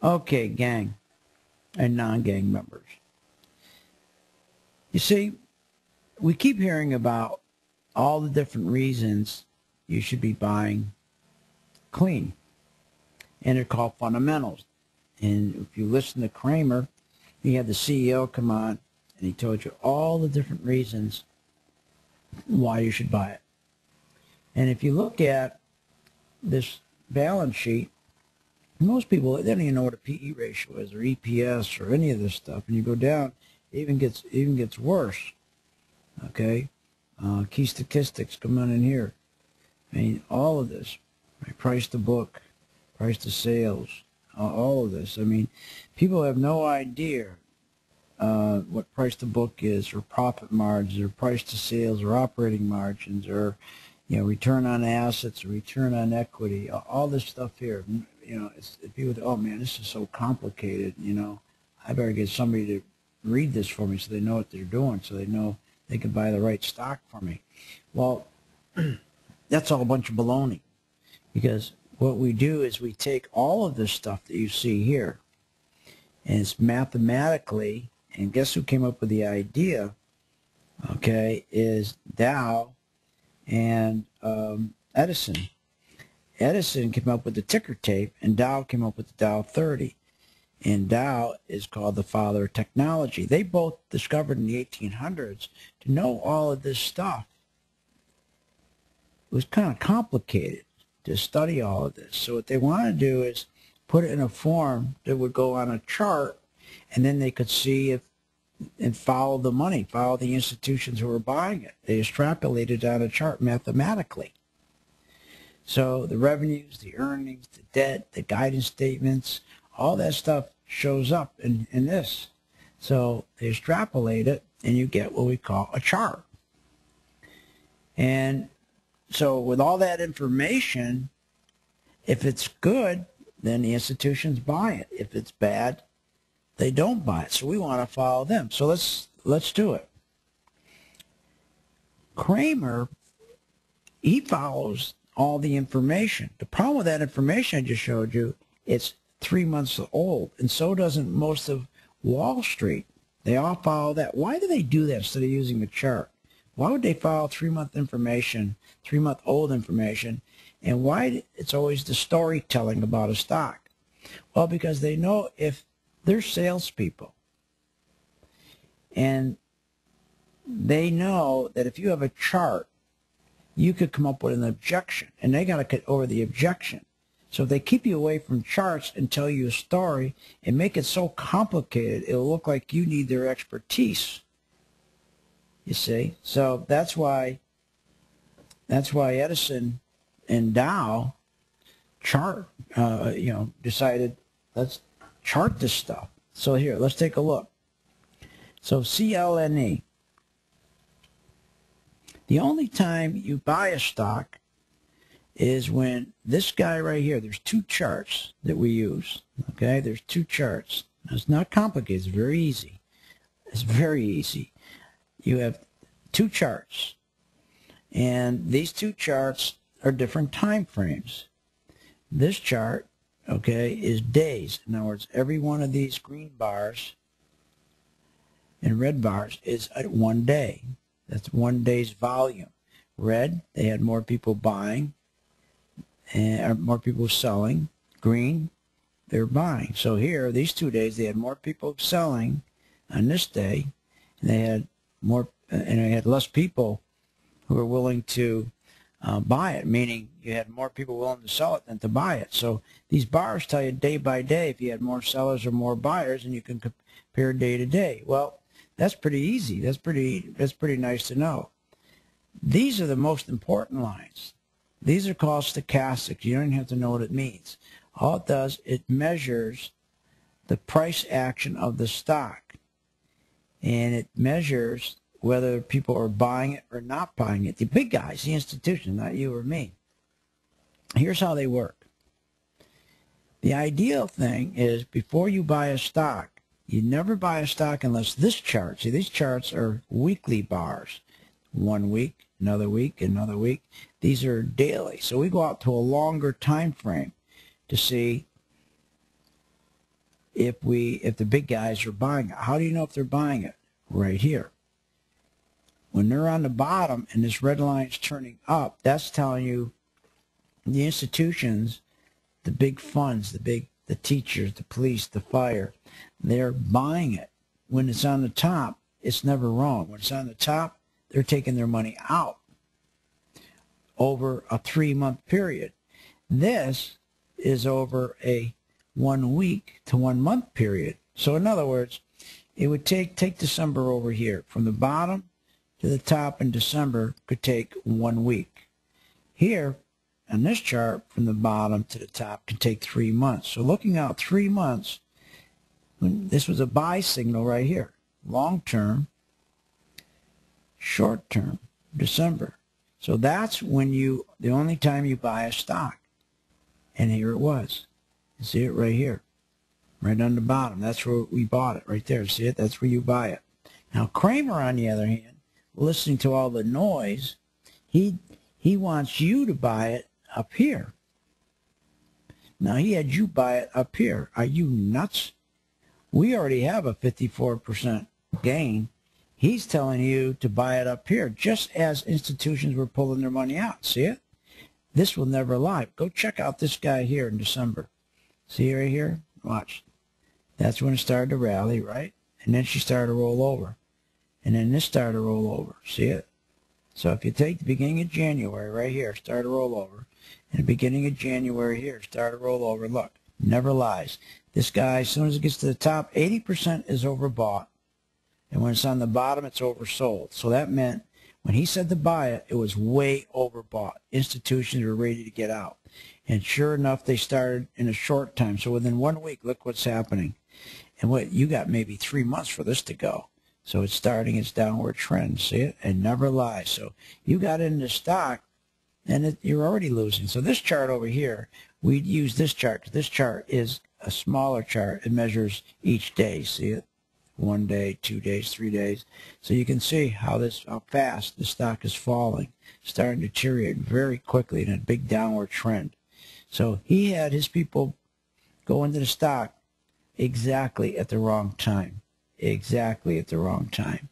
Okay, gang and non-gang members. You see, we keep hearing about all the different reasons you should be buying clean, and they're called fundamentals. And if you listen to Cramer, he had the CEO come on, and he told you all the different reasons why you should buy it. And if you look at this balance sheet, most people, they don't even know what a PE ratio is or EPS or any of this stuff. And you go down, it even gets worse. Okay, key statistics come on in here. I mean, all of this, right? Price to book, price to sales, all of this. I mean, people have no idea what price to book is, or profit margins, or price to sales, or operating margins, or return on assets, or return on equity. All this stuff here. People think, oh man, this is so complicated. I better get somebody to read this for me so they know what they're doing, so they know they can buy the right stock for me. Well, that's all a bunch of baloney, because what we do is we take all of this stuff that you see here, and it's mathematically, and guess who came up with the idea, okay, is Dow and Edison. Edison came up with the ticker tape, and Dow came up with the Dow 30. And Dow is called the father of technology. They both discovered in the 1800s to know all of this stuff. It was kind of complicated to study all of this. So what they want to do is put it in a form that would go on a chart, and then they could see if and follow the money, follow the institutions who were buying it. They extrapolated on a chart mathematically. So the revenues, the earnings, the debt, the guidance statements, all that stuff shows up in this. So they extrapolate it, and you get what we call a chart. And so with all that information, if it's good, then the institutions buy it. If it's bad, they don't buy it. So we want to follow them. So let's do it. Cramer, he follows all the information. The problem with that information I just showed you, it's 3 months old, and so doesn't most of Wall Street. They all follow that. Why do they do that instead of using the chart? Why would they follow 3-month information, 3-month-old information, and why it's always the storytelling about a stock? Well, because they know if they're salespeople, and they know that if you have a chart, you could come up with an objection, and they got to get over the objection. So if they keep you away from charts and tell you a story and make it so complicated, it'll look like you need their expertise. You see? So that's why Edison and Dow decided, let's chart this stuff. So here, let's take a look. So CLNE. The only time you buy a stock is when this guy right here, there's 2 charts that we use, okay? There's 2 charts. Now, it's not complicated. It's very easy. It's very easy. You have 2 charts, and these 2 charts are different time frames. This chart, okay, is days. In other words, every one of these green bars and red bars is at 1 day. That's 1 day's volume. Red, they had more people buying and more people selling. Green, they're buying. So here, these 2 days, they had more people selling on this day, and they had more, and they had less people who were willing to buy it, meaning you had more people willing to sell it than to buy it. So these bars tell you day by day if you had more sellers or more buyers, and you can compare day to day. Well, that's pretty easy. That's pretty nice to know. These are the most important lines. These are called stochastics. You don't even have to know what it means. All it does, it measures the price action of the stock, and it measures whether people are buying it or not buying it. The big guys, the institution, not you or me. Here's how they work. The ideal thing is before you buy a stock, you never buy a stock unless this chart, see, these charts are weekly bars. 1 week, another week, another week. These are daily. So we go out to a longer time frame to see if the big guys are buying it. How do you know if they're buying it? Right here. When they're on the bottom and this red line is turning up, that's telling you the institutions, the big funds, the teachers, the police, the fire, they're buying it. When it's on the top, it's never wrong. When it's on the top, they're taking their money out over a 3-month period. This is over a 1 week to 1 month period. So in other words, it would take December over here. From the bottom to the top in December could take 1 week. Here, on this chart, from the bottom to the top can take 3 months. So looking out 3 months, when this was a buy signal right here. Long term, short term, December. So that's when the only time you buy a stock. And here it was. You see it right here. Right on the bottom. That's where we bought it. Right there. See it? That's where you buy it. Now, Cramer, on the other hand, listening to all the noise, he wants you to buy it up here. Now, he had you buy it up here. Are you nuts? We already have a 54% gain. He's telling you to buy it up here, just as institutions were pulling their money out. See it? This will never lie. Go check out this guy here in December. See right here? Watch. That's when it started to rally, right? And then she started to roll over. And then this started to roll over. See it? So if you take the beginning of January right here, start to roll over. And the beginning of January here, start to roll over. Look, never lies. This guy, as soon as it gets to the top, 80% is overbought. And when it's on the bottom, it's oversold. So that meant when he said to buy it, it was way overbought. Institutions were ready to get out. And sure enough, they started in a short time. So within 1 week, look what's happening. And what you got maybe 3 months for this to go. So it's starting its downward trend. See it? And never lies. So you got into stock, and you're already losing. So this chart over here, we'd use this chart, because this chart is a smaller chart. It measures each day. See it? 1 day, 2 days, 3 days. So you can see how fast the stock is falling, starting to deteriorate very quickly in a big downward trend. So he had his people go into the stock exactly at the wrong time. Exactly at the wrong time.